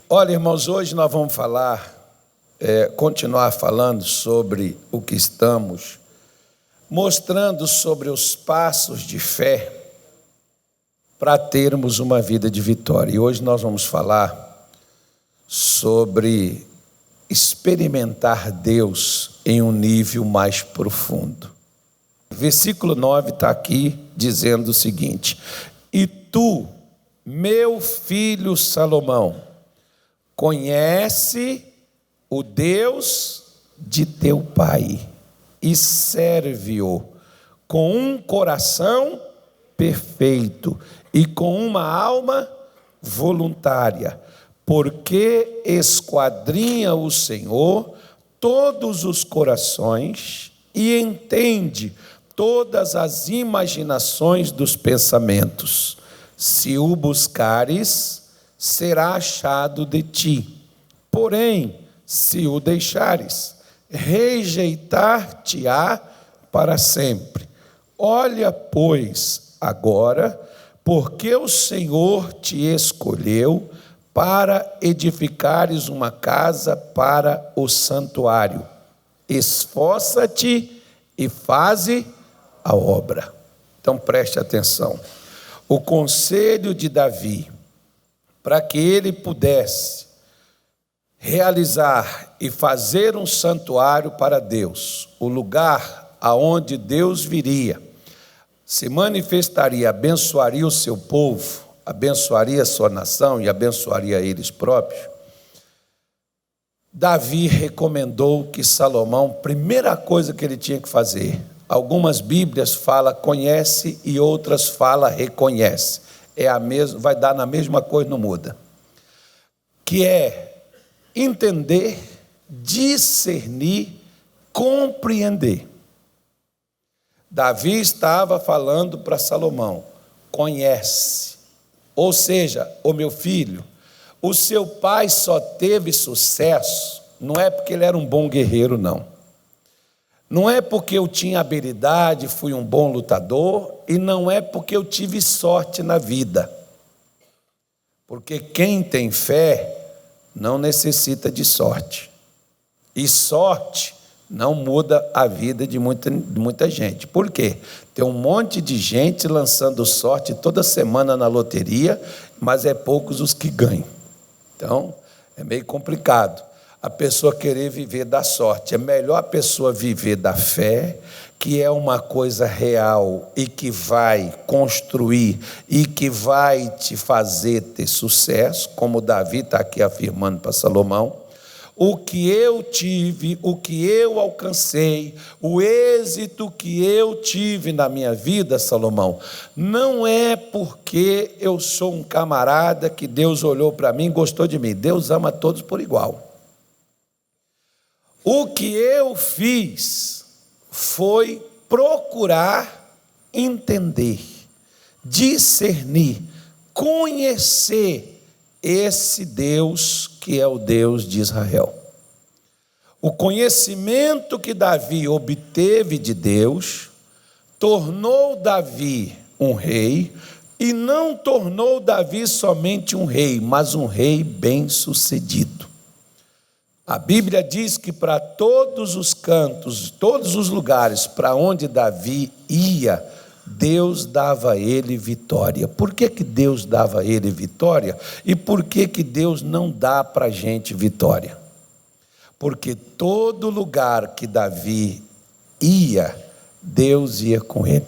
Olha, irmãos, hoje nós vamos continuar falando sobre o que estamos mostrando sobre os passos de fé para termos uma vida de vitória. E hoje nós vamos falar sobre experimentar Deus em um nível mais profundo. Versículo 9 está aqui dizendo o seguinte: e tu, meu filho Salomão, conhece o Deus de teu pai e serve-o com um coração perfeito e com uma alma voluntária, porque esquadrinha o Senhor todos os corações e entende todas as imaginações dos pensamentos. Se o buscares, será achado de ti. Porém, se o deixares, rejeitar-te-á para sempre. Olha, pois, agora, porque o Senhor te escolheu para edificares uma casa para o santuário. Esforça-te e faze a obra. Então preste atenção. O conselho de Davi, para que ele pudesse realizar e fazer um santuário para Deus, o lugar aonde Deus viria, se manifestaria, abençoaria o seu povo, abençoaria a sua nação e abençoaria eles próprios. Davi recomendou que Salomão, primeira coisa que ele tinha que fazer, algumas Bíblias falam conhece e outras falam reconhece. É a mesma, vai dar na mesma coisa, não muda. Que é entender, discernir, compreender. Davi estava falando para Salomão, conhece. Ou seja, ô meu filho, o seu pai só teve sucesso, não é porque ele era um bom guerreiro, não. Não é porque eu tinha habilidade, fui um bom lutador, e não é porque eu tive sorte na vida. Porque quem tem fé não necessita de sorte. E sorte não muda a vida de muita gente. Por quê? Tem um monte de gente lançando sorte toda semana na loteria, mas é poucos os que ganham. Então, é meio complicado a pessoa querer viver da sorte. É melhor a pessoa viver da fé, que é uma coisa real e que vai construir e que vai te fazer ter sucesso, como Davi está aqui afirmando para Salomão. O que eu tive, o que eu alcancei, o êxito que eu tive na minha vida, Salomão, não é porque eu sou um camarada que Deus olhou para mim e gostou de mim. Deus ama todos por igual. O que eu fiz foi procurar entender, discernir, conhecer esse Deus que é o Deus de Israel. O conhecimento que Davi obteve de Deus tornou Davi um rei, e não tornou Davi somente um rei, mas um rei bem-sucedido. A Bíblia diz que para todos os cantos, todos os lugares para onde Davi ia, Deus dava a ele vitória. Por que Deus dava a ele vitória? E por que Deus não dá para a gente vitória? Porque todo lugar que Davi ia, Deus ia com ele.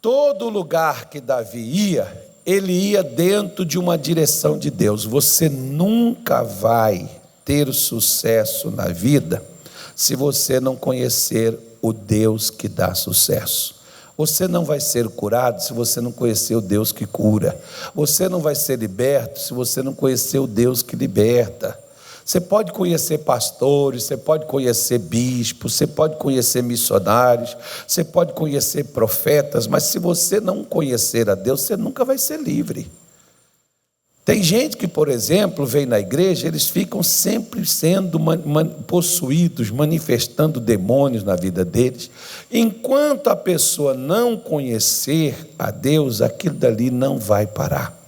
Todo lugar que Davi ia, ele ia dentro de uma direção de Deus. Você nunca vai ter sucesso na vida se você não conhecer o Deus que dá sucesso. Você não vai ser curado se você não conhecer o Deus que cura. Você não vai ser liberto se você não conhecer o Deus que liberta. Você pode conhecer pastores, você pode conhecer bispos, você pode conhecer missionários, você pode conhecer profetas, mas se você não conhecer a Deus, você nunca vai ser livre. Tem gente que, por exemplo, vem na igreja, eles ficam sempre sendo possuídos, manifestando demônios na vida deles. Enquanto a pessoa não conhecer a Deus, aquilo dali não vai parar.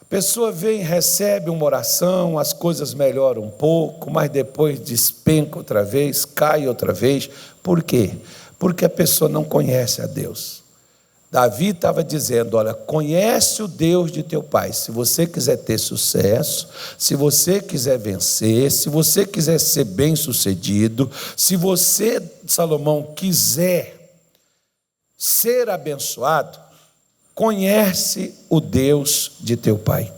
pessoa vem, recebe uma oração, as coisas melhoram um pouco, mas depois despenca outra vez, cai outra vez. Por quê? Porque a pessoa não conhece a Deus. Davi estava dizendo, olha, conhece o Deus de teu pai. Se você quiser ter sucesso, se você quiser vencer, se você quiser ser bem-sucedido, se você, Salomão, quiser ser abençoado, conhece o Deus de teu pai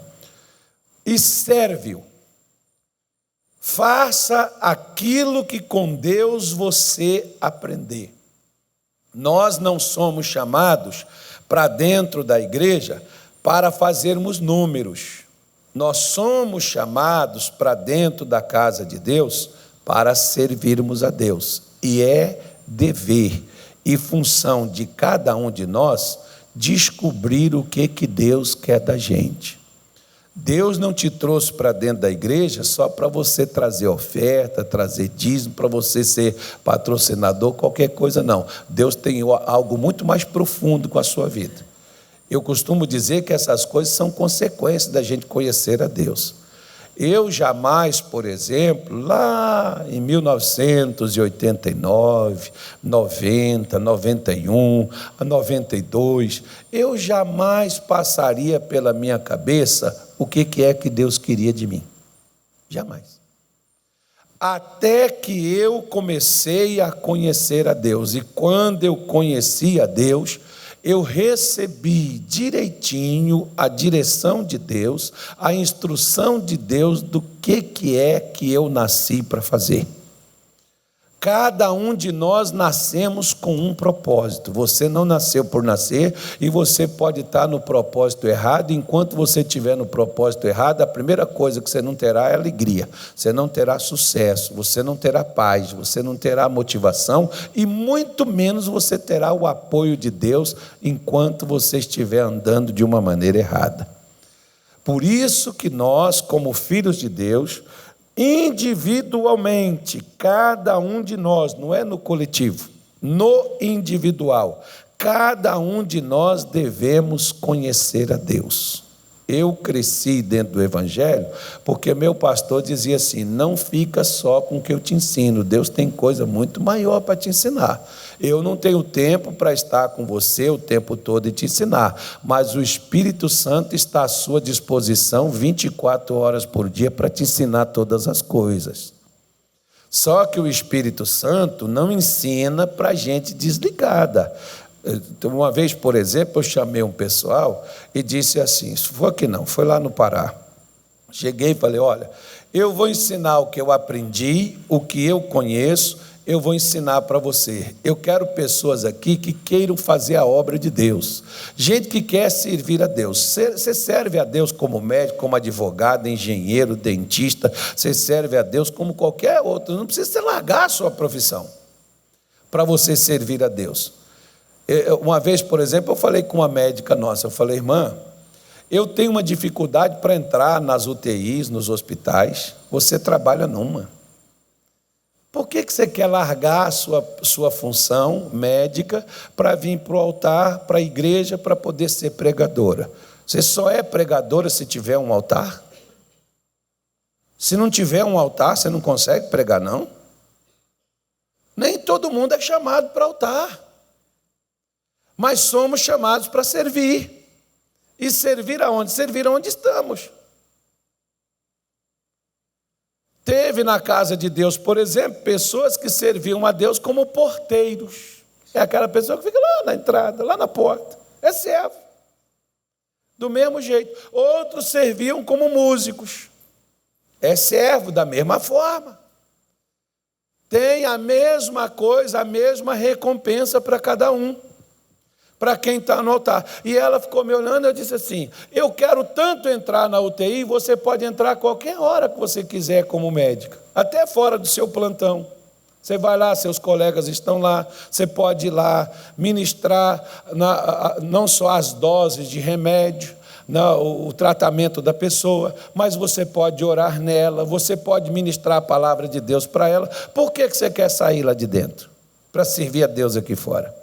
e serve-o. Faça aquilo que com Deus você aprender. Nós não somos chamados para dentro da igreja para fazermos números. Nós somos chamados para dentro da casa de Deus para servirmos a Deus. E é dever e função de cada um de nós descobrir o que Deus quer da gente. Deus não te trouxe para dentro da igreja só para você trazer oferta, trazer dízimo, para você ser patrocinador, qualquer coisa, não. Deus tem algo muito mais profundo com a sua vida. Eu costumo dizer que essas coisas são consequências da gente conhecer a Deus. Eu jamais, por exemplo, lá em 1989, 90, 91, 92, eu jamais passaria pela minha cabeça o que é que Deus queria de mim. Jamais. Até que eu comecei a conhecer a Deus. E quando eu conheci a Deus, eu recebi direitinho a direção de Deus, a instrução de Deus do que é que eu nasci para fazer. Cada um de nós nascemos com um propósito. Você não nasceu por nascer e você pode estar no propósito errado. Enquanto você estiver no propósito errado, a primeira coisa que você não terá é alegria. Você não terá sucesso, você não terá paz, você não terá motivação e muito menos você terá o apoio de Deus enquanto você estiver andando de uma maneira errada. Por isso que nós, como filhos de Deus, individualmente, cada um de nós, não é no coletivo, no individual, cada um de nós devemos conhecer a Deus. Eu cresci dentro do Evangelho porque meu pastor dizia assim, não fica só com o que eu te ensino, Deus tem coisa muito maior para te ensinar. Eu não tenho tempo para estar com você o tempo todo e te ensinar, mas o Espírito Santo está à sua disposição 24 horas por dia para te ensinar todas as coisas. Só que o Espírito Santo não ensina para gente desligada. Uma vez, por exemplo, eu chamei um pessoal e disse assim, isso foi aqui não, foi lá no Pará. Cheguei e falei, olha, eu vou ensinar o que eu aprendi, o que eu conheço, eu vou ensinar para você. Eu quero pessoas aqui que queiram fazer a obra de Deus. Gente que quer servir a Deus. Você serve a Deus como médico, como advogado, engenheiro, dentista. Você serve a Deus como qualquer outro. Não precisa largar a sua profissão para você servir a Deus. Uma vez, por exemplo, eu falei com uma médica nossa, eu falei, irmã, eu tenho uma dificuldade para entrar nas UTIs, nos hospitais, você trabalha numa. Por que você quer largar a sua função médica para vir para o altar, para a igreja, para poder ser pregadora? Você só é pregadora se tiver um altar? Se não tiver um altar, você não consegue pregar, não? Nem todo mundo é chamado para altar. Mas somos chamados para servir. E servir aonde? Servir aonde estamos. Teve na casa de Deus, por exemplo, pessoas que serviam a Deus como porteiros. É aquela pessoa que fica lá na entrada, lá na porta. É servo. Do mesmo jeito. Outros serviam como músicos. É servo da mesma forma. Tem a mesma coisa, a mesma recompensa para cada um. Para quem está no altar. E ela ficou me olhando e eu disse assim, eu quero tanto entrar na UTI, você pode entrar a qualquer hora que você quiser como médica, até fora do seu plantão. Você vai lá, seus colegas estão lá, você pode ir lá ministrar não só as doses de remédio, o tratamento da pessoa, mas você pode orar nela, você pode ministrar a palavra de Deus para ela. Por que você quer sair lá de dentro? Para servir a Deus aqui fora.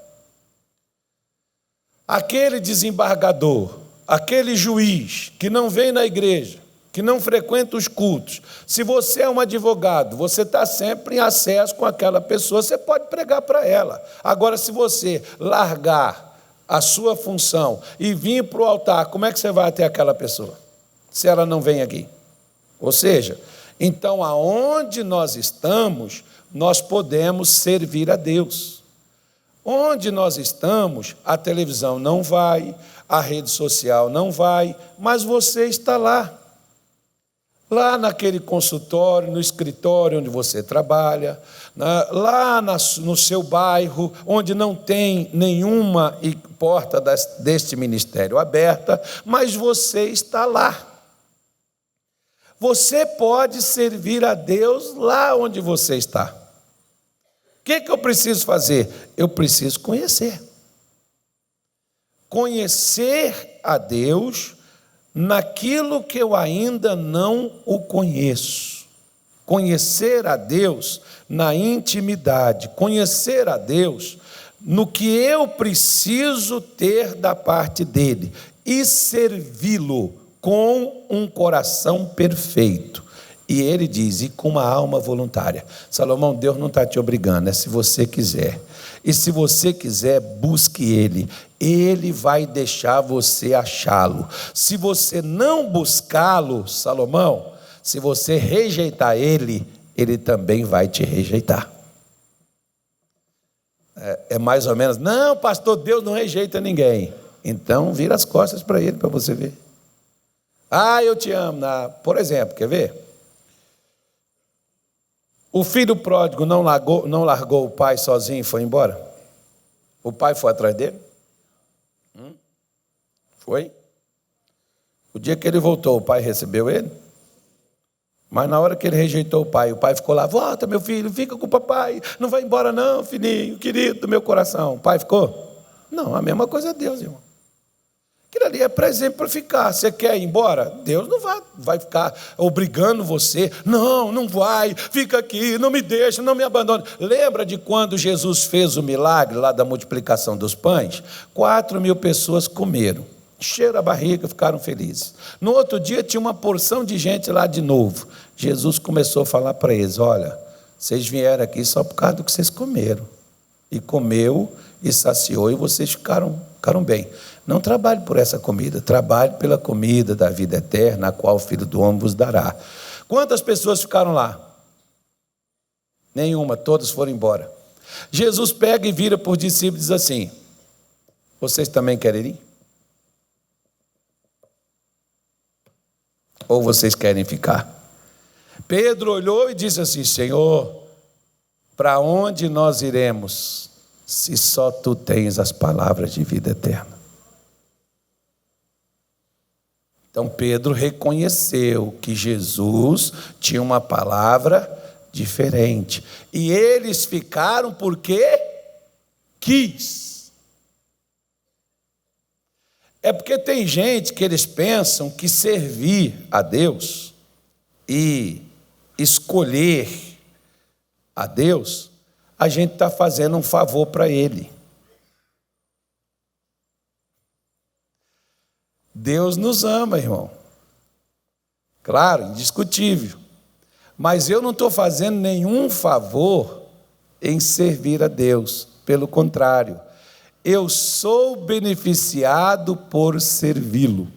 Aquele desembargador aquele juiz que não vem na igreja, que não frequenta os cultos, se você é um advogado, você está sempre em acesso com aquela pessoa, você pode pregar para ela. Agora, se você largar a sua função e vir para o altar, como é que você vai até aquela pessoa, se ela não vem aqui? Ou seja, então, aonde nós estamos, nós podemos servir a Deus. Onde nós estamos, a televisão não vai, a rede social não vai, mas você está lá. Lá naquele consultório, no escritório onde você trabalha, lá no seu bairro, onde não tem nenhuma porta deste ministério aberta, mas você está lá. Você pode servir a Deus lá onde você está. O que eu preciso fazer? Eu preciso conhecer. Conhecer a Deus naquilo que eu ainda não o conheço. Conhecer a Deus na intimidade. Conhecer a Deus no que eu preciso ter da parte dele. E servi-lo com um coração perfeito. E ele diz, e com uma alma voluntária. Salomão, Deus não está te obrigando, é se você quiser. E se você quiser, busque ele. Ele vai deixar você achá-lo. Se você não buscá-lo, Salomão, se você rejeitar ele, ele também vai te rejeitar. É mais ou menos, não, pastor, Deus não rejeita ninguém. Então, vira as costas para ele, para você ver. Ah, eu te amo. Por exemplo, quer ver? O filho pródigo não largou o pai sozinho e foi embora? O pai foi atrás dele? Foi? O dia que ele voltou, o pai recebeu ele? Mas na hora que ele rejeitou o pai ficou lá, volta meu filho, fica com o papai, não vai embora não, filhinho, querido do meu coração. O pai ficou? Não, a mesma coisa é Deus, irmão. Aquilo ali é para exemplificar. Você quer ir embora? Deus não vai ficar obrigando você. Não, não vai, fica aqui, não me deixa, não me abandone. Lembra de quando Jesus fez o milagre lá da multiplicação dos pães? 4.000 pessoas comeram, encheram a barriga, ficaram felizes. No outro dia tinha uma porção de gente lá de novo. Jesus começou a falar para eles, olha, vocês vieram aqui só por causa do que vocês comeram. E comeu e saciou e vocês ficaram bem. Não trabalhe por essa comida, trabalhe pela comida da vida eterna, a qual o Filho do Homem vos dará. Quantas pessoas ficaram lá? Nenhuma, todas foram embora. Jesus pega e vira para os discípulos e diz assim, vocês também querem ir? Ou vocês querem ficar? Pedro olhou e disse assim, Senhor, para onde nós iremos, se só tu tens as palavras de vida eterna? Então Pedro reconheceu que Jesus tinha uma palavra diferente. E eles ficaram porque quis. É porque tem gente que eles pensam que servir a Deus e escolher a Deus, a gente está fazendo um favor para Ele. Deus nos ama, irmão. Claro, indiscutível. Mas eu não estou fazendo nenhum favor em servir a Deus. Pelo contrário, eu sou beneficiado por servi-lo.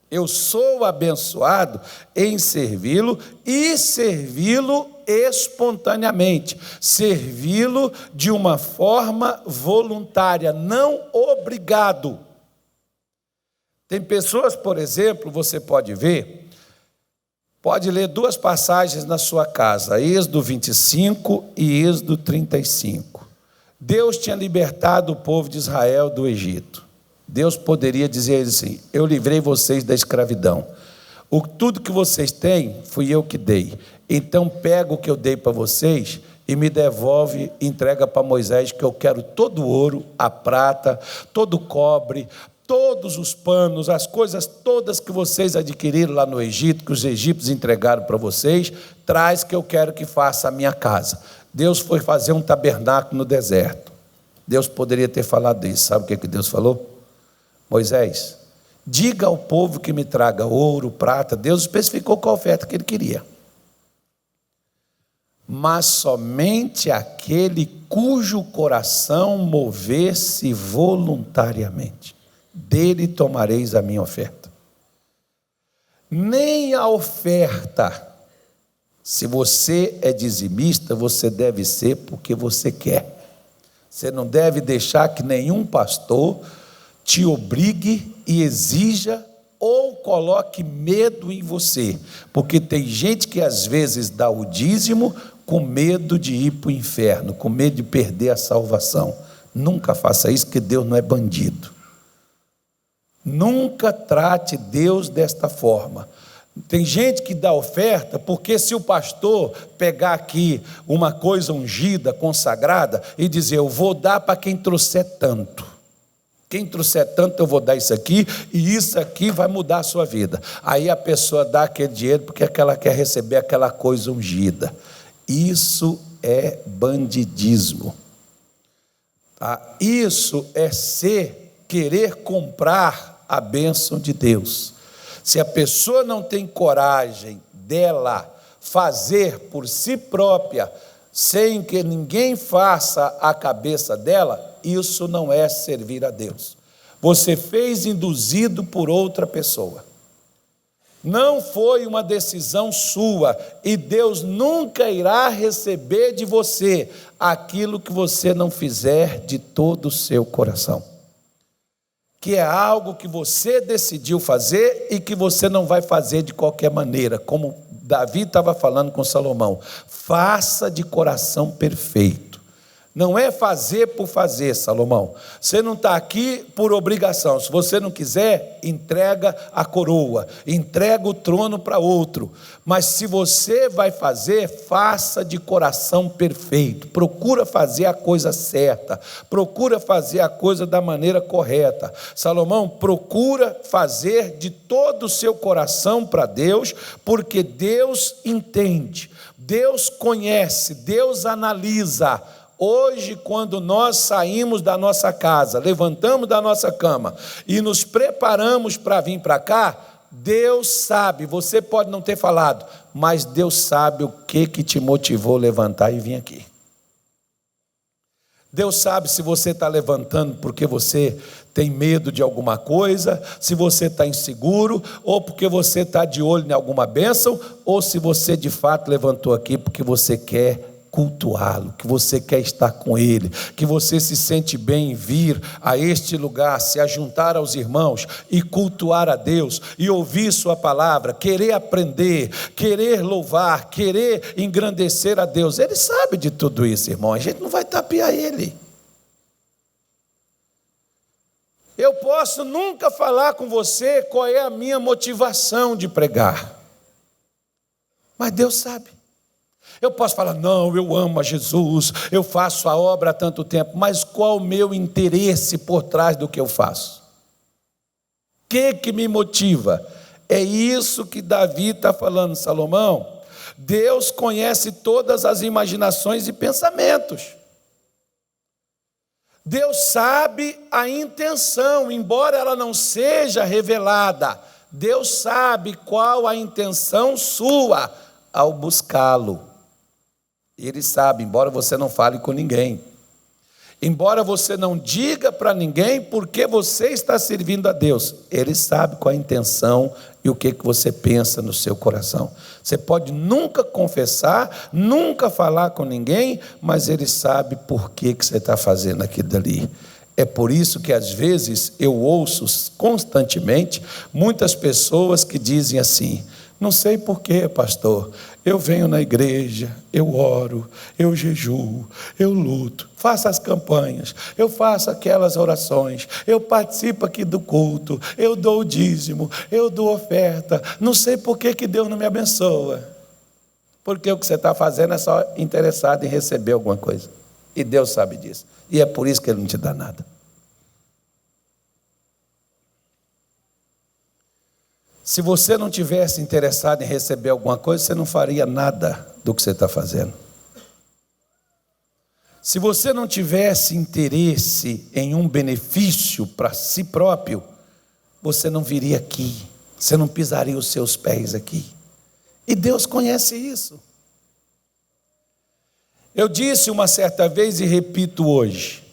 Eu sou abençoado em servi-lo e servi-lo espontaneamente. Servi-lo de uma forma voluntária, não obrigado. Tem pessoas, por exemplo, você pode ver, pode ler 2 passagens na sua casa, Êxodo 25 e Êxodo 35. Deus tinha libertado o povo de Israel do Egito. Deus poderia dizer assim, eu livrei vocês da escravidão. Tudo que vocês têm, fui eu que dei. Então pega o que eu dei para vocês e me devolve, entrega para Moisés, que eu quero todo o ouro, a prata, todo o cobre, todos os panos, as coisas todas que vocês adquiriram lá no Egito, que os egípcios entregaram para vocês, traz que eu quero que faça a minha casa. Deus foi fazer um tabernáculo no deserto. Deus poderia ter falado isso. Sabe o que Deus falou? Moisés, diga ao povo que me traga ouro, prata. Deus especificou qual oferta que ele queria. Mas somente aquele cujo coração mover-se voluntariamente, dele tomareis a minha oferta. Nem a oferta, se você é dizimista, você deve ser porque você quer. Você não deve deixar que nenhum pastor te obrigue e exija ou coloque medo em você, porque tem gente que às vezes dá o dízimo com medo de ir para o inferno, com medo de perder a salvação. Nunca faça isso, que Deus não é bandido. Nunca trate Deus desta forma. Tem gente que dá oferta porque se o pastor pegar aqui uma coisa ungida, consagrada, e dizer, eu vou dar para quem trouxer tanto. Quem trouxer tanto eu vou dar isso aqui, e isso aqui vai mudar a sua vida. Aí a pessoa dá aquele dinheiro porque ela quer receber aquela coisa ungida. Isso é bandidismo. Tá? Isso é querer comprar a bênção de Deus. Se a pessoa não tem coragem dela fazer por si própria, sem que ninguém faça a cabeça dela, isso não é servir a Deus. Você fez induzido por outra pessoa. Não foi uma decisão sua, e Deus nunca irá receber de você aquilo que você não fizer de todo o seu coração. Que é algo que você decidiu fazer e que você não vai fazer de qualquer maneira, como Davi estava falando com Salomão. Faça de coração perfeito. Não é fazer por fazer, Salomão. Você não está aqui por obrigação. Se você não quiser, entrega a coroa, entrega o trono para outro. Mas se você vai fazer, faça de coração perfeito. Procura fazer a coisa certa. Procura fazer a coisa da maneira correta. Salomão, procura fazer de todo o seu coração para Deus, porque Deus entende, Deus conhece, Deus analisa. Hoje, quando nós saímos da nossa casa, levantamos da nossa cama e nos preparamos para vir para cá, Deus sabe, você pode não ter falado, mas Deus sabe o que te motivou a levantar e vir aqui. Deus sabe se você está levantando porque você tem medo de alguma coisa, se você está inseguro, ou porque você está de olho em alguma bênção, ou se você de fato levantou aqui porque você quer cultuá-lo, que você quer estar com Ele, que você se sente bem em vir a este lugar, se ajuntar aos irmãos e cultuar a Deus, e ouvir sua palavra, querer aprender, querer louvar, querer engrandecer a Deus. Ele sabe de tudo isso, irmão, a gente não vai tapear Ele. Eu posso nunca falar com você qual é a minha motivação de pregar, mas Deus sabe. Eu posso falar, não, eu amo a Jesus, eu faço a obra há tanto tempo, mas qual o meu interesse por trás do que eu faço? O que me motiva? É isso que Davi está falando, Salomão. Deus conhece todas as imaginações e pensamentos. Deus sabe a intenção, embora ela não seja revelada. Deus sabe qual a intenção sua ao buscá-lo. Ele sabe, embora você não fale com ninguém, embora você não diga para ninguém porque você está servindo a Deus, Ele sabe qual a intenção e o que você pensa no seu coração. Você pode nunca confessar, nunca falar com ninguém, mas Ele sabe por que você está fazendo aquilo dali. É por isso que às vezes eu ouço constantemente muitas pessoas que dizem assim, não sei porquê, pastor, eu venho na igreja, eu oro, eu jejuo, eu luto, faço as campanhas, eu faço aquelas orações, eu participo aqui do culto, eu dou o dízimo, eu dou oferta, não sei por que Deus não me abençoa. Porque o que você está fazendo é só interessado em receber alguma coisa, e Deus sabe disso, e é por isso que Ele não te dá nada. Se você não tivesse interessado em receber alguma coisa, você não faria nada do que você está fazendo. Se você não tivesse interesse em um benefício para si próprio, você não viria aqui, você não pisaria os seus pés aqui. E Deus conhece isso. Eu disse uma certa vez e repito hoje: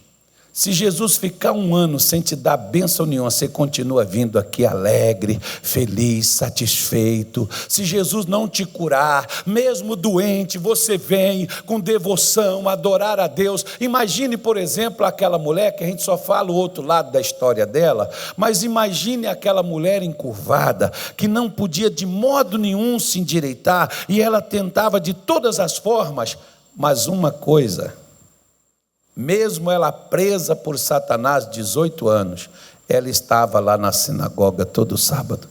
se Jesus ficar 1 ano sem te dar bênção nenhuma, você continua vindo aqui alegre, feliz, satisfeito. Se Jesus não te curar, mesmo doente, você vem com devoção, adorar a Deus. Imagine, por exemplo, aquela mulher, que a gente só fala o outro lado da história dela, mas imagine aquela mulher encurvada, que não podia de modo nenhum se endireitar, e ela tentava de todas as formas, mas uma coisa: mesmo ela presa por Satanás 18 anos, ela estava lá na sinagoga todo sábado.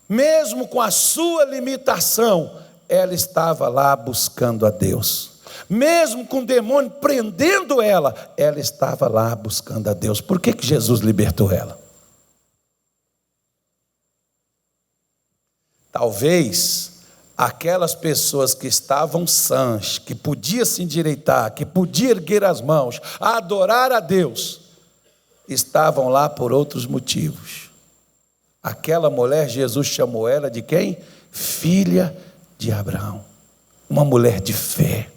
Mesmo com a sua limitação, ela estava lá buscando a Deus. Mesmo com o demônio prendendo ela, ela estava lá buscando a Deus. Por que Jesus libertou ela? Talvez aquelas pessoas que estavam sãs, que podiam se endireitar, que podiam erguer as mãos, adorar a Deus, estavam lá por outros motivos. Aquela mulher, Jesus chamou ela de quem? Filha de Abraão. Uma mulher de fé,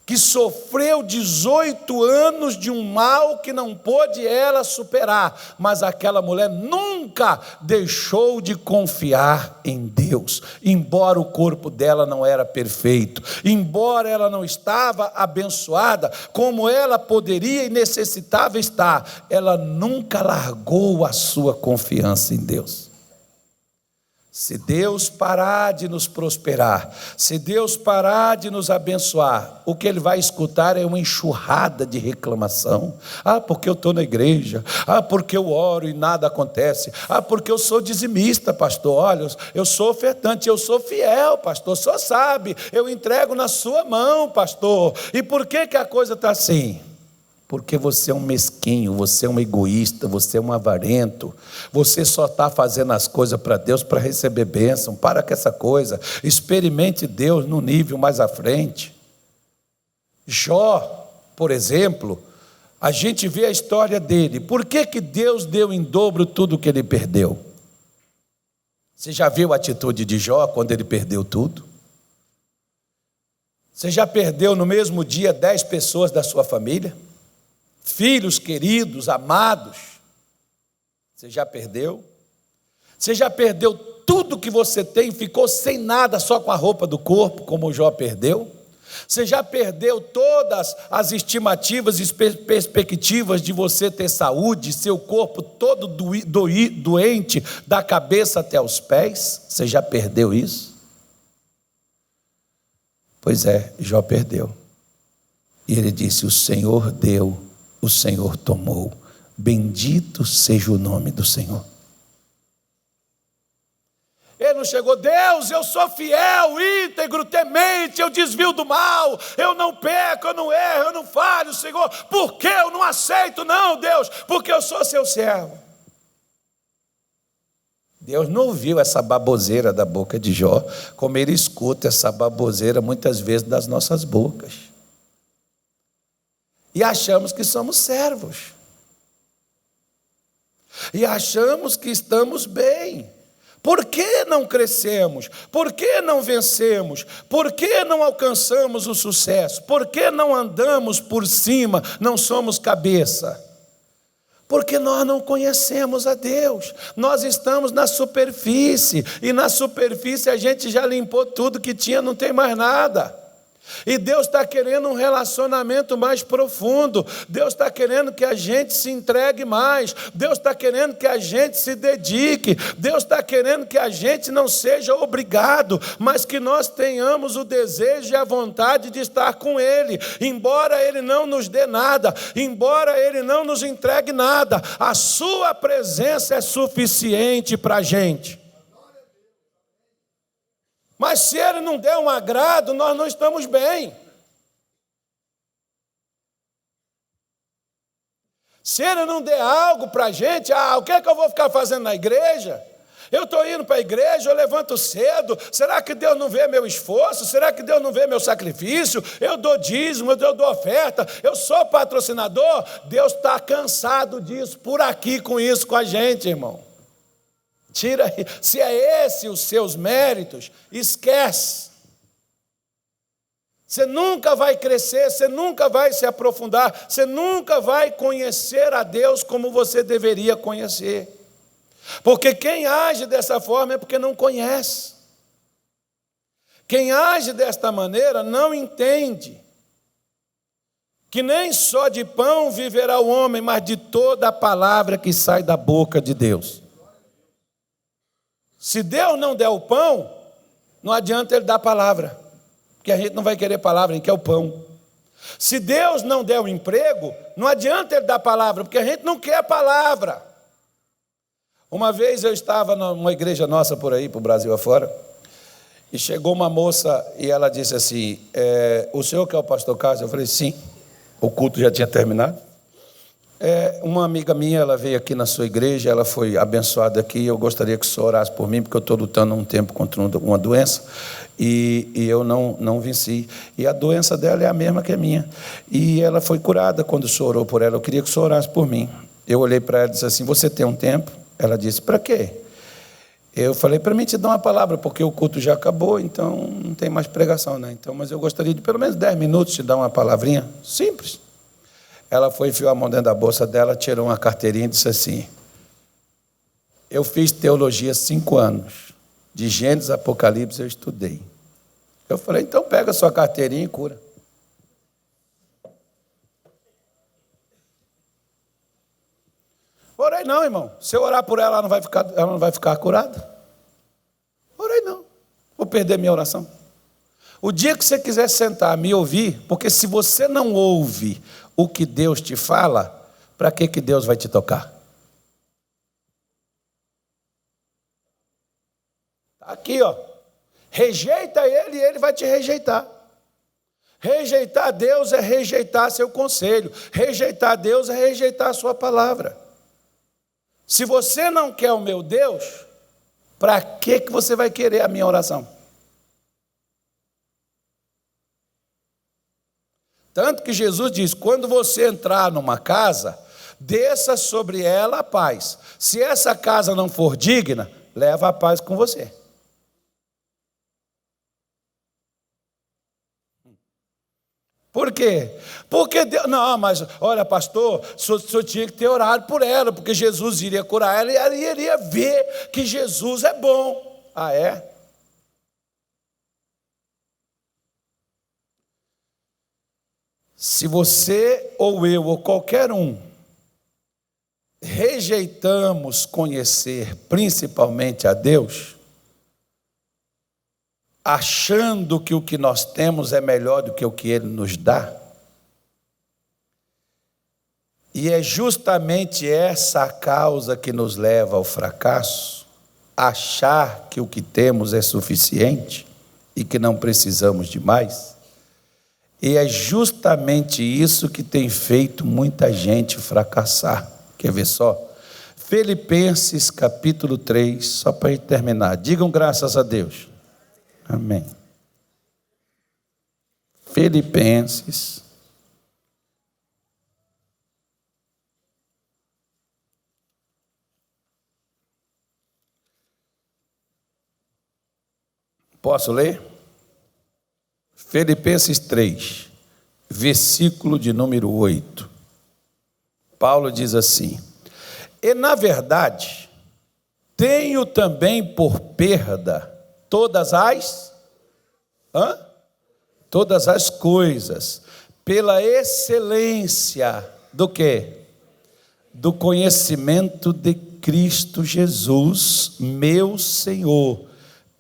que sofreu 18 anos de um mal que não pôde ela superar, mas aquela mulher nunca deixou de confiar em Deus, embora o corpo dela não era perfeito, embora ela não estava abençoada como ela poderia e necessitava estar, ela nunca largou a sua confiança em Deus. Se Deus parar de nos prosperar, se Deus parar de nos abençoar, o que Ele vai escutar é uma enxurrada de reclamação. Porque eu estou na igreja. Porque eu oro e nada acontece. Porque eu sou dizimista, pastor. Olha, eu sou ofertante, eu sou fiel, pastor. Só sabe, eu entrego na sua mão, pastor. E por que a coisa está assim? Porque você é um mesquinho, você é um egoísta, você é um avarento, você só está fazendo as coisas para Deus para receber bênção. Para com essa coisa, experimente Deus no nível mais à frente. Jó, por exemplo, a gente vê a história dele. Por que Deus deu em dobro tudo que ele perdeu? Você já viu a atitude de Jó quando ele perdeu tudo? Você já perdeu no mesmo dia 10 pessoas da sua família? Filhos queridos, amados? Você já perdeu? Você já perdeu tudo que você tem, ficou sem nada, só com a roupa do corpo, como Jó perdeu? Você já perdeu todas as estimativas e perspectivas de você ter saúde, seu corpo todo doente, da cabeça até os pés? Você já perdeu isso? Pois é, Jó perdeu. E ele disse: o Senhor deu, o Senhor tomou, bendito seja o nome do Senhor. Ele não chegou: Deus, eu sou fiel, íntegro, temente, eu desvio do mal, eu não peco, eu não erro, eu não falho, Senhor. Por que eu não aceito? Não, Deus, porque eu sou seu servo. Deus não ouviu essa baboseira da boca de Jó, como ele escuta essa baboseira muitas vezes das nossas bocas. E achamos que somos servos. E achamos que estamos bem. Por que não crescemos? Por que não vencemos? Por que não alcançamos o sucesso? Por que não andamos por cima, não somos cabeça? Porque nós não conhecemos a Deus. Nós estamos na superfície. E na superfície a gente já limpou tudo que tinha, não tem mais nada. E Deus está querendo um relacionamento mais profundo. Deus está querendo que a gente se entregue mais. Deus está querendo que a gente se dedique. Deus está querendo que a gente não seja obrigado, mas que nós tenhamos o desejo e a vontade de estar com Ele. Embora Ele não nos dê nada, embora Ele não nos entregue nada, a sua presença é suficiente para a gente. Mas se Ele não der um agrado, nós não estamos bem. Se Ele não der algo para a gente, o que é que eu vou ficar fazendo na igreja? Eu estou indo para a igreja, eu levanto cedo. Será que Deus não vê meu esforço? Será que Deus não vê meu sacrifício? Eu dou dízimo, eu dou oferta, eu sou patrocinador. Deus está cansado disso, por aqui com isso com a gente, irmão. Tira, se é esse os seus méritos, esquece. Você nunca vai crescer, você nunca vai se aprofundar, você nunca vai conhecer a Deus como você deveria conhecer. Porque quem age dessa forma é porque não conhece. Quem age desta maneira não entende que nem só de pão viverá o homem, mas de toda a palavra que sai da boca de Deus. Se Deus não der o pão, não adianta Ele dar a palavra, porque a gente não vai querer palavra, a gente quer o pão. Se Deus não der o emprego, não adianta Ele dar a palavra, porque a gente não quer a palavra. Uma vez eu estava numa igreja nossa por aí, para o Brasil afora, e chegou uma moça e ela disse assim, o senhor que é o pastor Carlos? Eu falei, sim, o culto já tinha terminado. Uma amiga minha, ela veio aqui na sua igreja, ela foi abençoada aqui, eu gostaria que o senhor orasse por mim, porque eu estou lutando há um tempo contra uma doença, e eu não venci, e a doença dela é a mesma que a minha, e ela foi curada quando o senhor orou por ela. Eu queria que o senhor orasse por mim. Eu olhei para ela e disse assim, você tem um tempo? Ela disse, para quê? Eu falei, para mim te dar uma palavra, porque o culto já acabou, então não tem mais pregação, né? Então, mas eu gostaria de pelo menos 10 minutos te dar uma palavrinha, simples. Ela foi, enfiou a mão dentro da bolsa dela, tirou uma carteirinha e disse assim, eu fiz teologia 5 anos, de Gênesis a Apocalipse eu estudei. Eu falei, então pega a sua carteirinha e cura. Orei não, irmão. Se eu orar por ela, ela não vai ficar curada. Orei não. Vou perder minha oração. O dia que você quiser sentar, me ouvir, porque se você não ouve o que Deus te fala, para que Deus vai te tocar? Está aqui, ó. Rejeita Ele e Ele vai te rejeitar. Rejeitar Deus é rejeitar seu conselho. Rejeitar Deus é rejeitar a sua palavra. Se você não quer o meu Deus, para que você vai querer a minha oração? Tanto que Jesus diz, quando você entrar numa casa, desça sobre ela a paz. Se essa casa não for digna, leva a paz com você. Por quê? Porque Deus, não, mas olha, pastor, o senhor tinha que ter orado por ela, porque Jesus iria curar ela e ela iria ver que Jesus é bom. Ah, é? Se você ou eu ou qualquer um rejeitamos conhecer principalmente a Deus, achando que o que nós temos é melhor do que o que Ele nos dá, e é justamente essa a causa que nos leva ao fracasso, achar que o que temos é suficiente e que não precisamos de mais, e é justamente isso que tem feito muita gente fracassar. Quer ver só? Filipenses capítulo 3, só para gente terminar, digam graças a Deus. Amém. Filipenses. Posso ler? Filipenses 3, versículo de número 8. Paulo diz assim, e na verdade, tenho também por perda todas as coisas, pela excelência do quê? Do conhecimento de Cristo Jesus, meu Senhor,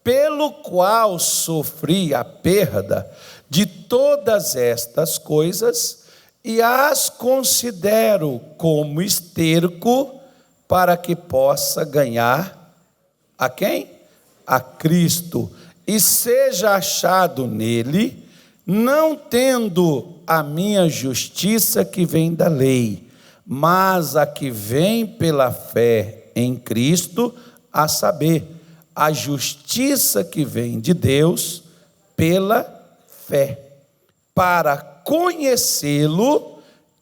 pelo qual sofri a perda de todas estas coisas e as considero como esterco para que possa ganhar a quem? A Cristo, e seja achado nele, não tendo a minha justiça que vem da lei, mas a que vem pela fé em Cristo, a saber, a justiça que vem de Deus pela fé, para conhecê-lo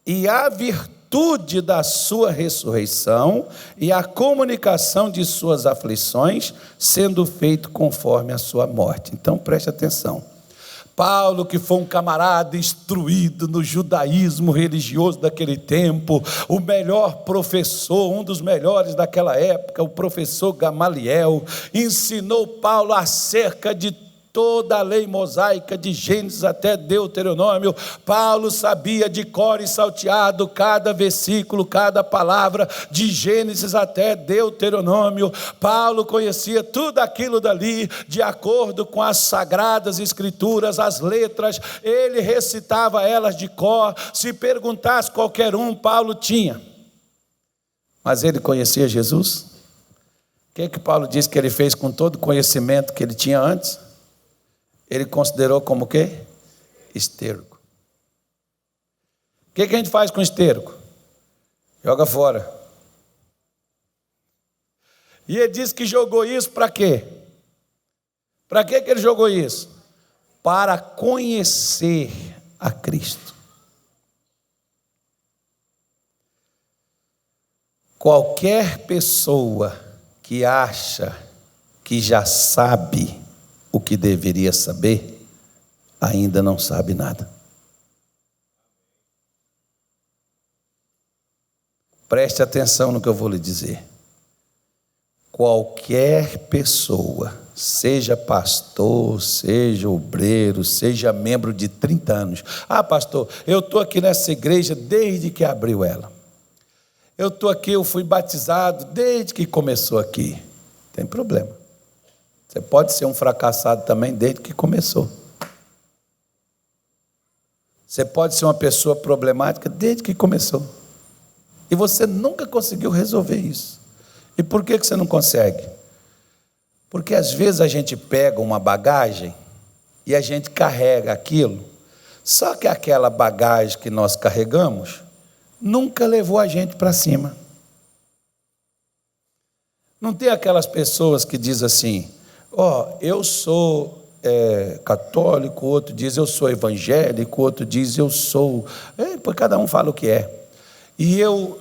e a virtude da sua ressurreição e a comunicação de suas aflições, sendo feito conforme a sua morte. Então preste atenção. Paulo, que foi um camarada instruído no judaísmo religioso daquele tempo, o melhor professor, um dos melhores daquela época, o professor Gamaliel, ensinou Paulo acerca de toda a lei mosaica, de Gênesis até Deuteronômio. Paulo sabia de cor e salteado cada versículo, cada palavra, de Gênesis até Deuteronômio. Paulo conhecia tudo aquilo dali, de acordo com as sagradas escrituras, as letras, ele recitava elas de cor. Se perguntasse qualquer um, Paulo tinha. Mas ele conhecia Jesus? O que Paulo diz que ele fez com todo o conhecimento que ele tinha antes? Ele considerou como o quê? Esterco. O que a gente faz com esterco? Joga fora. E ele disse que jogou isso para quê? Para que ele jogou isso? Para conhecer a Cristo. Qualquer pessoa que acha que já sabe o que deveria saber, ainda não sabe nada. Preste atenção no que eu vou lhe dizer. Qualquer pessoa, seja pastor, seja obreiro, seja membro de 30 anos. Ah, pastor, eu estou aqui nessa igreja desde que abriu ela. Eu estou aqui, eu fui batizado desde que começou aqui. Tem problema. Você pode ser um fracassado também desde que começou. Você pode ser uma pessoa problemática desde que começou. E você nunca conseguiu resolver isso. E por que você não consegue? Porque às vezes a gente pega uma bagagem e a gente carrega aquilo, só que aquela bagagem que nós carregamos nunca levou a gente para cima. Não tem aquelas pessoas que dizem assim: eu sou católico, outro diz eu sou evangélico, outro diz eu sou... Porque cada um fala o que é. E eu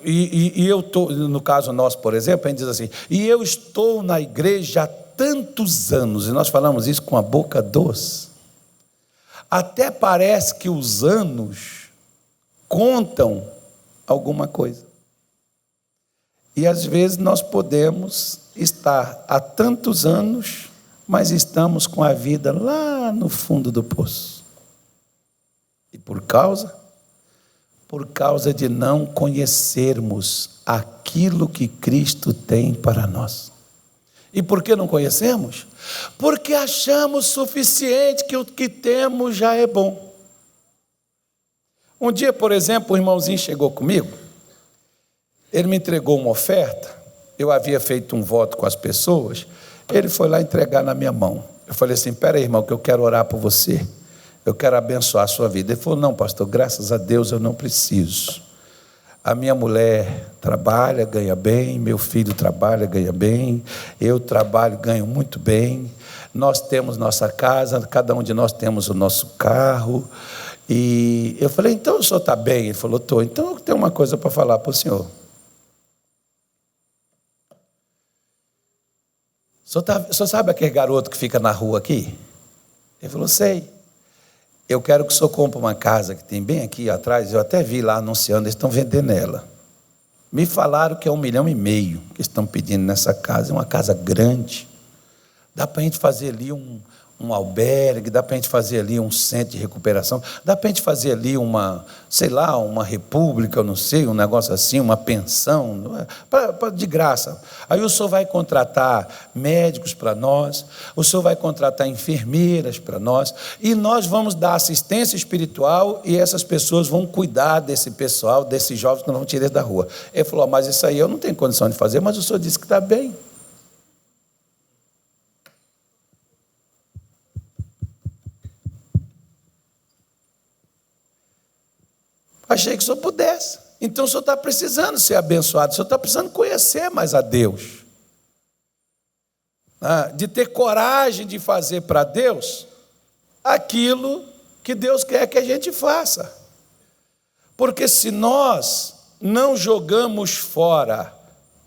estou, no caso nosso, por exemplo, a gente diz assim, e eu estou na igreja há tantos anos, e nós falamos isso com a boca doce. Até parece que os anos contam alguma coisa. E às vezes nós podemos estar há tantos anos, mas estamos com a vida lá no fundo do poço. E por causa de não conhecermos aquilo que Cristo tem para nós. E por que não conhecemos? Porque achamos suficiente que o que temos já é bom. Um dia, por exemplo, um irmãozinho chegou comigo, ele me entregou uma oferta, eu havia feito um voto com as pessoas, ele foi lá entregar na minha mão. Eu falei assim: espera aí, irmão, que eu quero orar por você. Eu quero abençoar a sua vida. Ele falou: não, pastor, graças a Deus eu não preciso. A minha mulher trabalha, ganha bem, meu filho trabalha, ganha bem, eu trabalho, ganho muito bem, nós temos nossa casa, cada um de nós temos o nosso carro. E eu falei: então o senhor está bem? Ele falou: estou. Então eu tenho uma coisa para falar para o senhor. O senhor sabe aquele garoto que fica na rua aqui? Ele falou: sei. Eu quero que o senhor compre uma casa que tem bem aqui atrás. Eu até vi lá anunciando, eles estão vendendo ela. Me falaram que é 1,5 milhão que estão pedindo nessa casa. É uma casa grande. Dá para a gente fazer ali um albergue, dá para a gente fazer ali um centro de recuperação, dá para a gente fazer ali uma república, eu não sei, um negócio assim, uma pensão, de graça. Aí o senhor vai contratar médicos para nós, o senhor vai contratar enfermeiras para nós, e nós vamos dar assistência espiritual, e essas pessoas vão cuidar desse pessoal, desses jovens que não vão tirar da rua. Ele falou: mas isso aí eu não tenho condição de fazer, mas o senhor disse que está bem. Achei que o senhor pudesse. Então o senhor está precisando ser abençoado, o senhor está precisando conhecer mais a Deus. de ter coragem de fazer para Deus aquilo que Deus quer que a gente faça. Porque se nós não jogamos fora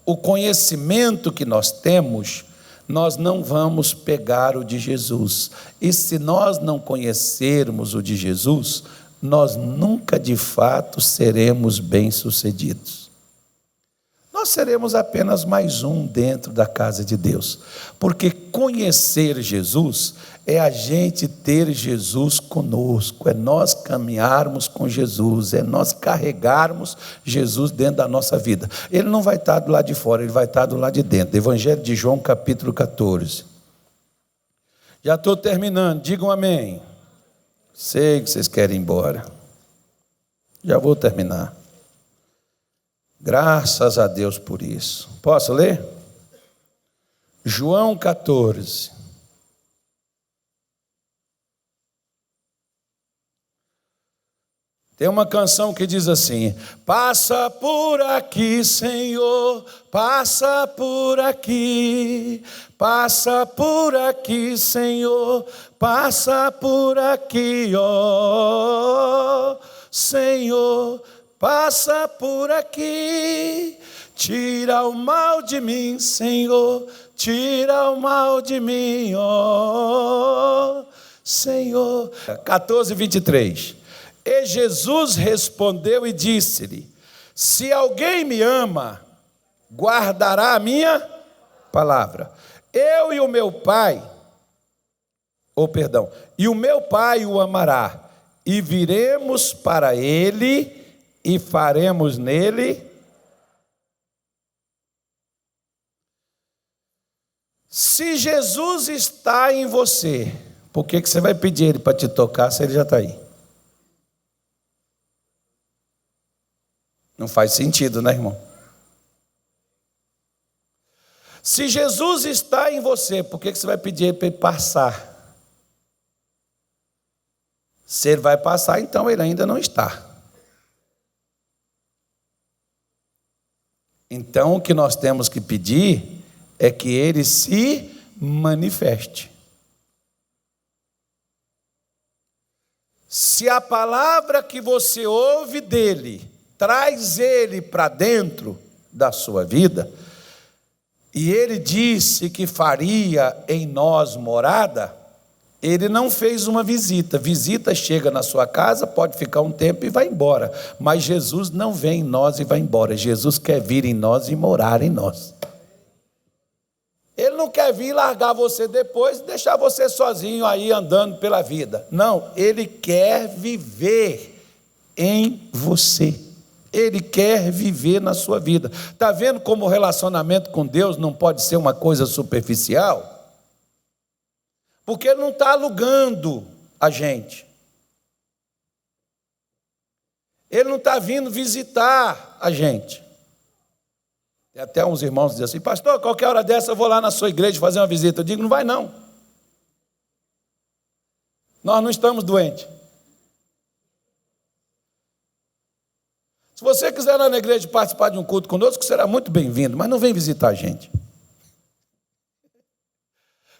o conhecimento que nós temos, nós não vamos pegar o de Jesus. E se nós não conhecermos o de Jesus, nós nunca de fato seremos bem-sucedidos. Nós seremos apenas mais um dentro da casa de Deus. Porque conhecer Jesus é a gente ter Jesus conosco, é nós caminharmos com Jesus, é nós carregarmos Jesus dentro da nossa vida. Ele não vai estar do lado de fora, ele vai estar do lado de dentro. Evangelho de João, capítulo 14. Já estou terminando, digam amém. Sei que vocês querem ir embora. Já vou terminar. Graças a Deus por isso. Posso ler? João 14. Tem uma canção que diz assim: passa por aqui, Senhor, passa por aqui, Senhor, passa por aqui, ó Senhor, passa por aqui, tira o mal de mim, Senhor, tira o mal de mim, ó Senhor. 14:23. E Jesus respondeu e disse-lhe: se alguém me ama, guardará a minha palavra. Eu e o meu Pai, e o meu Pai o amará, e viremos para ele e faremos nele. Se Jesus está em você, por que você vai pedir ele para te tocar se ele já está aí? Não faz sentido, né, irmão? Se Jesus está em você, por que você vai pedir ele para ele passar? Se ele vai passar, então ele ainda não está. Então, o que nós temos que pedir é que ele se manifeste. Se a palavra que você ouve dele traz ele para dentro da sua vida, e ele disse que faria em nós morada, ele não fez uma visita. Visita chega na sua casa, pode ficar um tempo e vai embora. Mas Jesus não vem em nós e vai embora. Jesus quer vir em nós e morar em nós. Ele não quer vir largar você depois e deixar você sozinho aí andando pela vida. Não, ele quer viver em você. Ele quer viver na sua vida. Está vendo como o relacionamento com Deus não pode ser uma coisa superficial? Porque Ele não está alugando a gente. Ele não está vindo visitar a gente. Tem até uns irmãos que dizem assim: pastor, qualquer hora dessa eu vou lá na sua igreja fazer uma visita. Eu digo: não vai não. Nós não estamos doentes. Se você quiser ir na igreja participar de um culto conosco, será muito bem-vindo, mas não vem visitar a gente.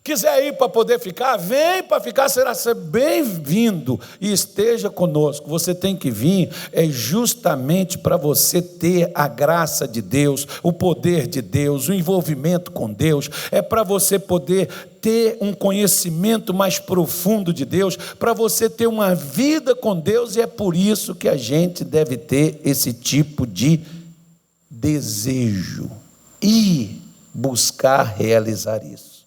Quiser ir para poder ficar, vem para ficar, será bem-vindo e esteja conosco. Você tem que vir justamente para você ter a graça de Deus, o poder de Deus, o envolvimento com Deus, é para você poder ter um conhecimento mais profundo de Deus, para você ter uma vida com Deus, e é por isso que a gente deve ter esse tipo de desejo e buscar realizar isso.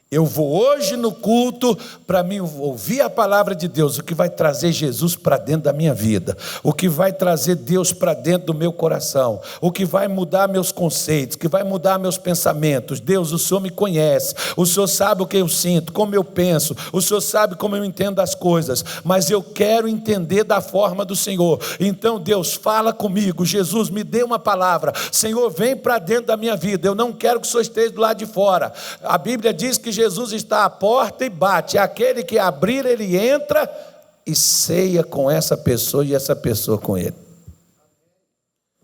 Eu vou hoje no culto para mim ouvir a palavra de Deus, o que vai trazer Jesus para dentro da minha vida, o que vai trazer Deus para dentro do meu coração, o que vai mudar meus conceitos, o que vai mudar meus pensamentos. Deus, o Senhor me conhece, o Senhor sabe o que eu sinto, como eu penso, o Senhor sabe como eu entendo as coisas, mas eu quero entender da forma do Senhor. Então Deus, fala comigo. Jesus, me dê uma palavra. Senhor, vem para dentro da minha vida. Eu não quero que o Senhor esteja do lado de fora. A Bíblia diz que Jesus está à porta e bate. Aquele que abrir, ele entra e ceia com essa pessoa e essa pessoa com ele.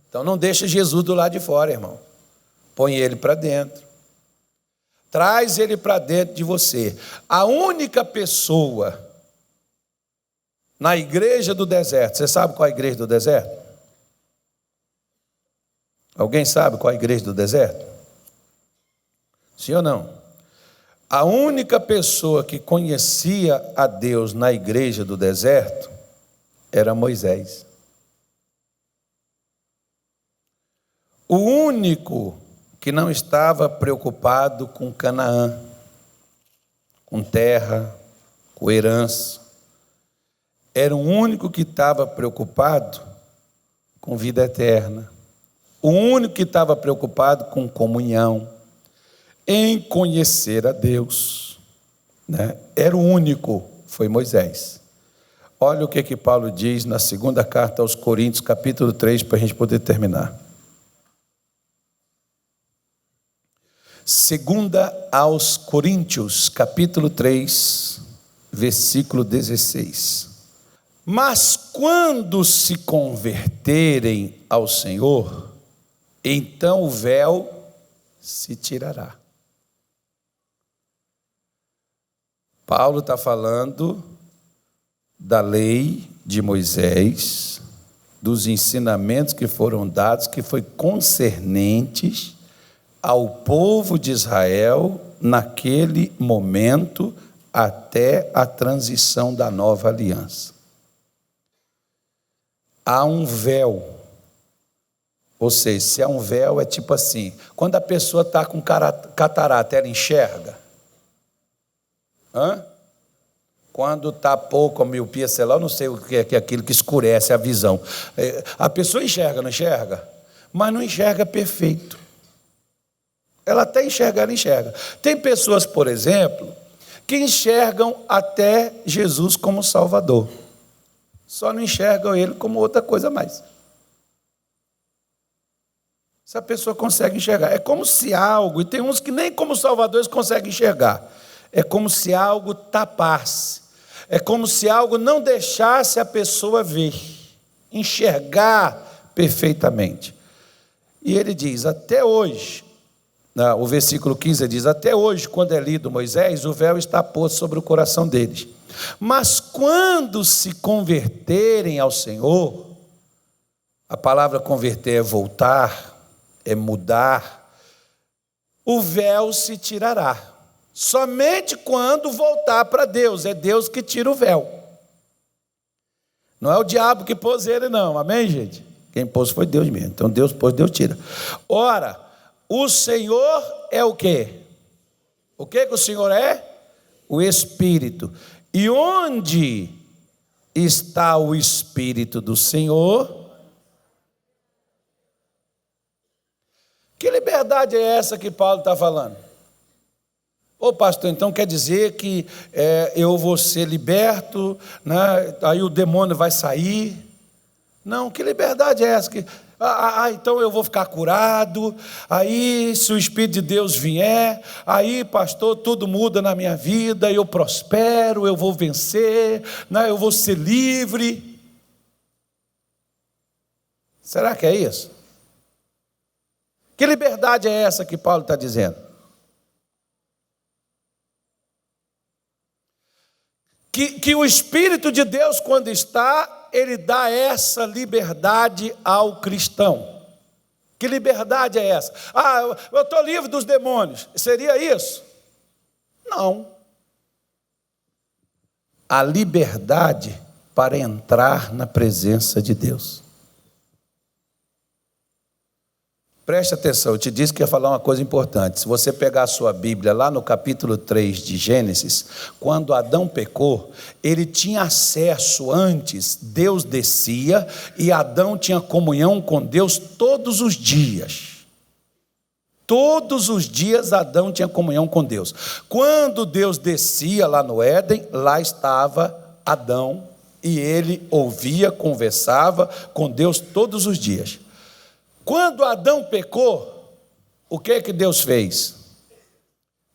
Então não deixa Jesus do lado de fora, irmão. Põe ele para dentro. traz ele para dentro de você. A única pessoa na igreja do deserto, você sabe qual é a igreja do deserto? Alguém sabe qual é a igreja do deserto? Sim ou não? A única pessoa que conhecia a Deus na igreja do deserto era Moisés. O único que não estava preocupado com Canaã, com terra, com herança, era o único que estava preocupado com vida eterna, o único que estava preocupado com comunhão, em conhecer a Deus, né? Era o único, foi Moisés. Olha o que Paulo diz na segunda carta aos Coríntios, capítulo 3, para a gente poder terminar. Segunda aos Coríntios, capítulo 3, versículo 16. Mas quando se converterem ao Senhor, então o véu se tirará. Paulo está falando da lei de Moisés, dos ensinamentos que foram dados, que foi concernentes ao povo de Israel naquele momento até a transição da nova aliança. Há um véu, ou seja, se há um véu é tipo assim, quando a pessoa está com catarata, ela enxerga? Quando está pouco a miopia, sei lá, eu não sei o que é aquilo que escurece a visão. A pessoa enxerga, não enxerga? Mas não enxerga perfeito. Ela até enxerga, ela enxerga. Tem pessoas, por exemplo, que enxergam até Jesus como Salvador. Só não enxergam ele como outra coisa mais. Essa pessoa consegue enxergar. É como se algo, e tem uns que nem como salvadores conseguem enxergar. É como se algo tapasse. É como se algo não deixasse a pessoa ver, enxergar perfeitamente. E ele diz, até hoje, o versículo 15 diz, até hoje, quando é lido Moisés, o véu está posto sobre o coração deles. Mas quando se converterem ao Senhor, a palavra converter é voltar, é mudar, o véu se tirará. Somente quando voltar para Deus, é Deus que tira o véu. Não é o diabo que pôs ele não, amém, gente? Quem pôs foi Deus mesmo, então Deus pôs, Deus tira. Ora, o Senhor é o quê? O que o Senhor é? O Espírito. E onde está o Espírito do Senhor? Que liberdade é essa que Paulo está falando? Ô pastor, então quer dizer que eu vou ser liberto, né? Aí o demônio vai sair? Não, que liberdade é essa? Então eu vou ficar curado, aí se o Espírito de Deus vier, aí pastor, tudo muda na minha vida, eu prospero, eu vou vencer, né? Eu vou ser livre. Será que é isso? Que liberdade é essa que Paulo está dizendo? Que o Espírito de Deus, quando está, ele dá essa liberdade ao cristão. Que liberdade é essa? Eu estou livre dos demônios. Seria isso? Não. A liberdade para entrar na presença de Deus. Preste atenção, eu te disse que ia falar uma coisa importante. Se você pegar a sua Bíblia, lá no capítulo 3 de Gênesis, quando Adão pecou, ele tinha acesso antes, Deus descia, e Adão tinha comunhão com Deus todos os dias. Todos os dias Adão tinha comunhão com Deus. Quando Deus descia lá no Éden, lá estava Adão, e ele ouvia, conversava com Deus todos os dias. Quando Adão pecou, o que Deus fez?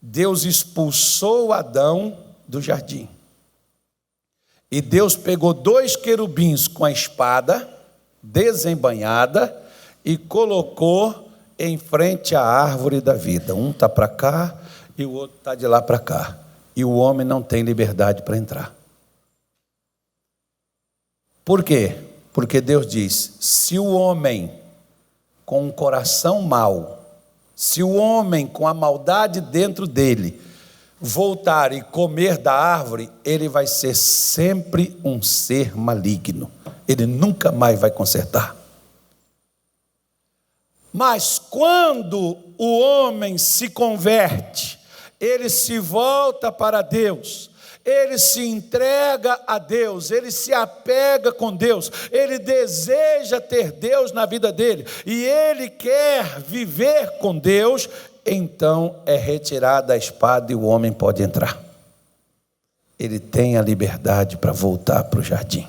Deus expulsou Adão do jardim. E Deus pegou 2 querubins com a espada desembainhada e colocou em frente à árvore da vida. Um está para cá e o outro está de lá para cá. E o homem não tem liberdade para entrar. Por quê? Porque Deus diz, se o homem com um coração mau, se o homem com a maldade dentro dele voltar e comer da árvore, ele vai ser sempre um ser maligno. Ele nunca mais vai consertar. Mas quando o homem se converte, ele se volta para Deus, ele se entrega a Deus, ele se apega com Deus, ele deseja ter Deus na vida dele, e ele quer viver com Deus, então é retirada a espada e o homem pode entrar. Ele tem a liberdade para voltar para o jardim.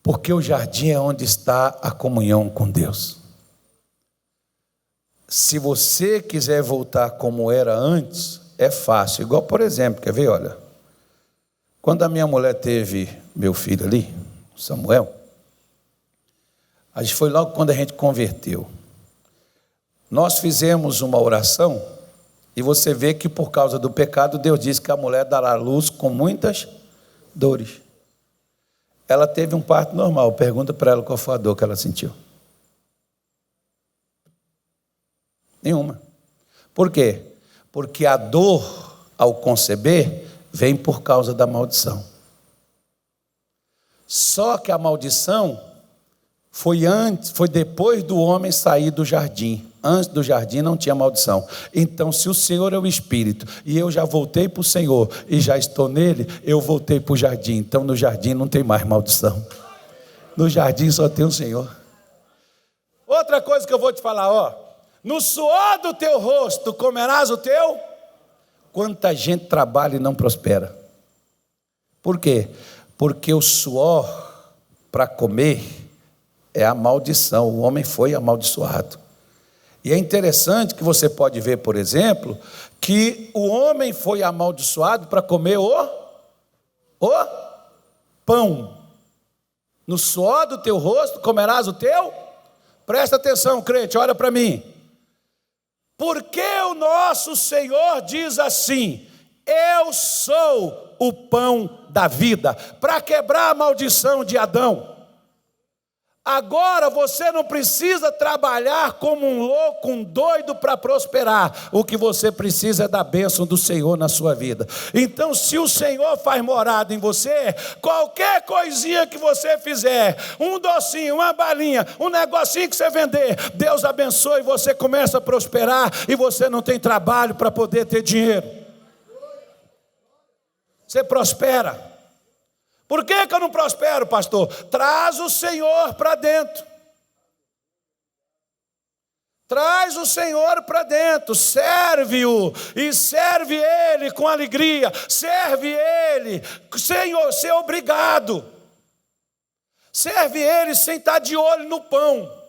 Porque o jardim é onde está a comunhão com Deus. Se você quiser voltar como era antes, é fácil. Igual, por exemplo, quer ver? Olha, quando a minha mulher teve meu filho ali, Samuel, a gente foi logo quando a gente converteu. Nós fizemos uma oração e você vê que por causa do pecado, Deus disse que a mulher dará luz com muitas dores. Ela teve um parto normal. Pergunta para ela qual foi a dor que ela sentiu. Nenhuma. Por quê? Porque a dor ao conceber vem por causa da maldição. Só que a maldição foi depois do homem sair do jardim. Antes do jardim não tinha maldição. Então, se o Senhor é o Espírito e eu já voltei para o Senhor e já estou nele, eu voltei para o jardim. Então, no jardim não tem mais maldição. No jardim só tem o Senhor. Outra coisa que eu vou te falar, no suor do teu rosto comerás o teu. Quanta gente trabalha e não prospera. Por quê? Porque o suor para comer é a maldição. O homem foi amaldiçoado. E é interessante que você pode ver, por exemplo, que o homem foi amaldiçoado para comer o pão. No suor do teu rosto comerás o teu. Presta atenção, crente, olha para mim. Porque o nosso Senhor diz assim: eu sou o pão da vida, para quebrar a maldição de Adão. Agora você não precisa trabalhar como um louco, um doido para prosperar. O que você precisa é da bênção do Senhor na sua vida. Então, se o Senhor faz morada em você, qualquer coisinha que você fizer, um docinho, uma balinha, um negocinho que você vender, Deus abençoe e você começa a prosperar e você não tem trabalho para poder ter dinheiro. Você prospera. Por que eu não prospero, pastor? Traz o Senhor para dentro. Traz o Senhor para dentro, serve-o e serve Ele com alegria. Serve Ele sem ser obrigado. Serve Ele sem estar de olho no pão.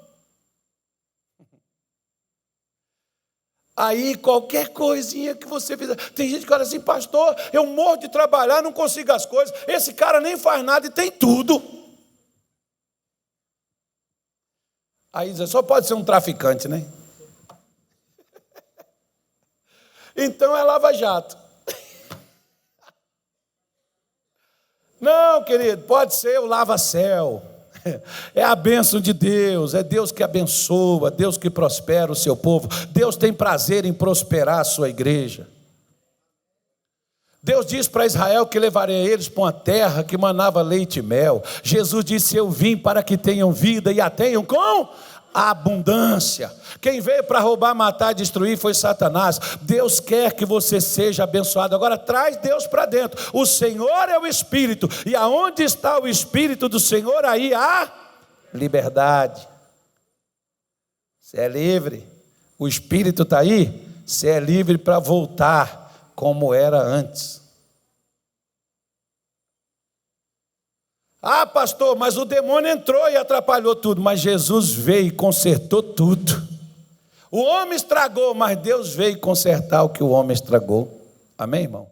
Aí qualquer coisinha que você fizer, tem gente que olha assim: pastor, eu morro de trabalhar, não consigo as coisas, esse cara nem faz nada e tem tudo. Aí só pode ser um traficante, né? Então é lava-jato. Não, querido, pode ser o lava-céu. É a bênção de Deus, é Deus que abençoa, Deus que prospera o seu povo. Deus tem prazer em prosperar a sua igreja. Deus diz para Israel que levaria eles para uma terra que manava leite e mel. Jesus disse: eu vim para que tenham vida e a tenham com abundância. Quem veio para roubar, matar e destruir foi Satanás. Deus quer que você seja abençoado. Agora traz Deus para dentro. O Senhor é o Espírito, e aonde está o Espírito do Senhor, aí há liberdade. Você é livre. O Espírito está aí, você é livre para voltar como era antes. Ah, pastor, mas o demônio entrou e atrapalhou tudo. Mas Jesus veio e consertou tudo. O homem estragou, mas Deus veio consertar o que o homem estragou. Amém, irmão?